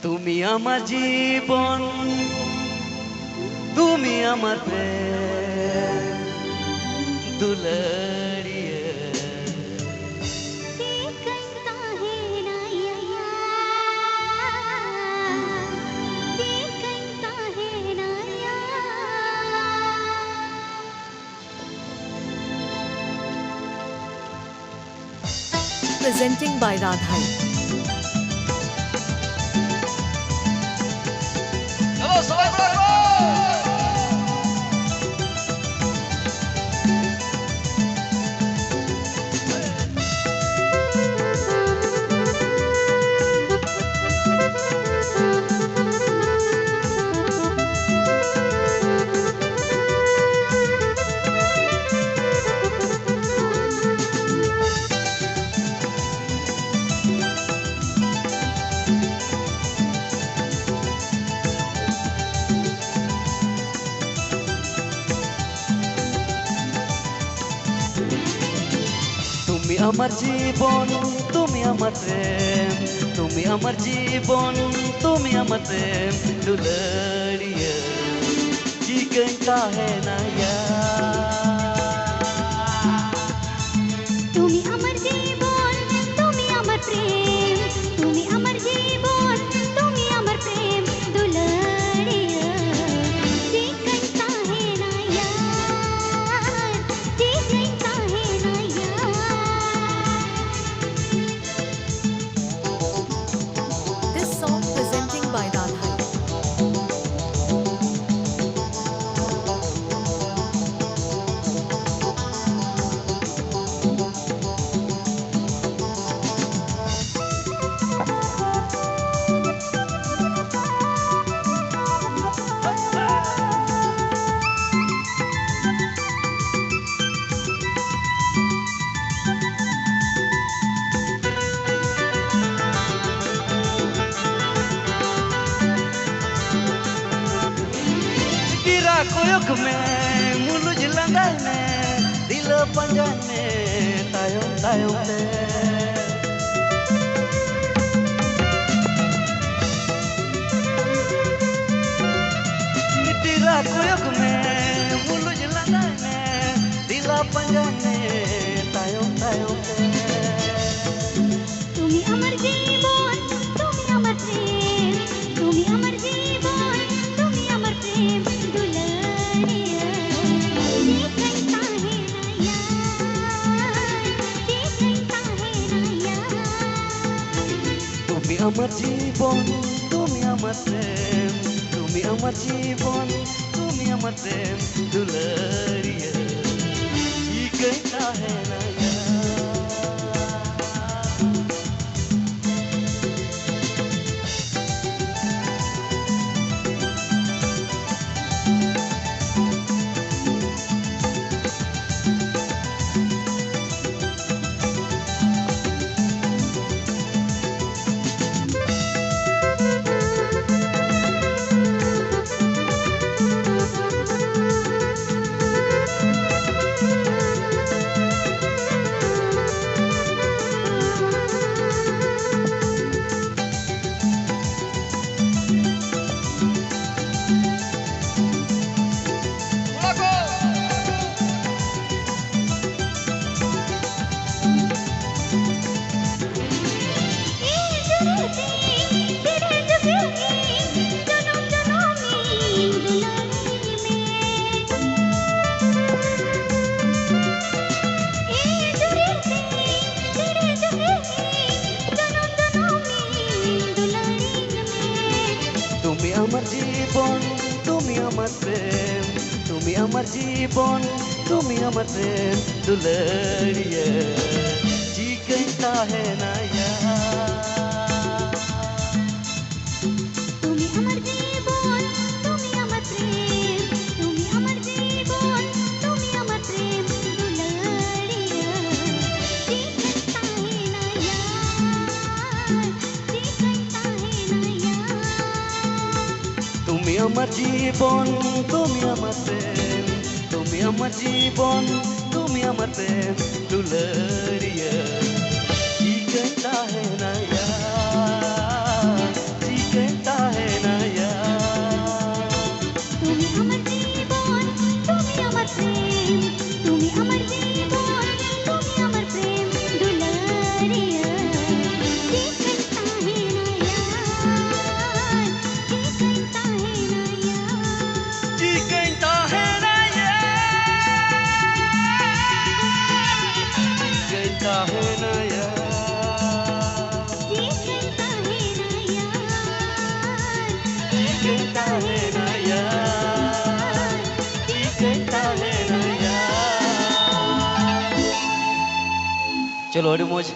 তুমি আমার জীবন, তুমি আমার প্রেম দুলারিয়ে। Presenting by Radhai. চলো সবাই বলো তুমি আমার জীবন, তুমি আমার প্রেম, তুমি আমার জীবন, তুমি আমার প্রেম दुलड़िया। जी कहता है ना यार, তুমি আমার জীবন, তুমি আমার প্রেম, তুমি আমার জীবন, তুমি আমার প্রেম দুলাড়িয়া। जी कहता है ना यार, जी कहता है ना यार। This song presenting by Radhai. kira koyok me mulu jelangai me dila panjang me tayong tayong te. Kira koyok me mulu jelangai me dila panjang me tayong tayong te. তুমি আমার জীবন, তুমি আমার প্রেম, তুমি আমার জীবন, তুমি আমার প্রেম দুলাড়িয়া। जी कहता है ना यार, जी कहता है ना यार। তুমি আমার জীবন, তুমি আমার প্রেম, তুমি আমার জীবন, তুমি আমার প্রেম दुलड़िया। जी कहता है ना यार। তুমি আমার জীবন, তুমি আমার প্রেম, তুমি আমার জীবন, তুমি আমার প্রেম दुलड़िया। जी कहता है ना यार, তুমি আমার জীবন, তুমি আমার প্রেম, তুমি আমার জীবন, তুমি আমার প্রেম দুলাড়িয়া। जी कहता है ना यार, जी कहता है ना यार। তুমি আমার জীবন, তুমি আমার প্রেম, তুমি আমার জীবন, তুমি আমার প্রেম दुलड़िया। जी कहता है ना यार, जी कहता चलो अड़ी मौज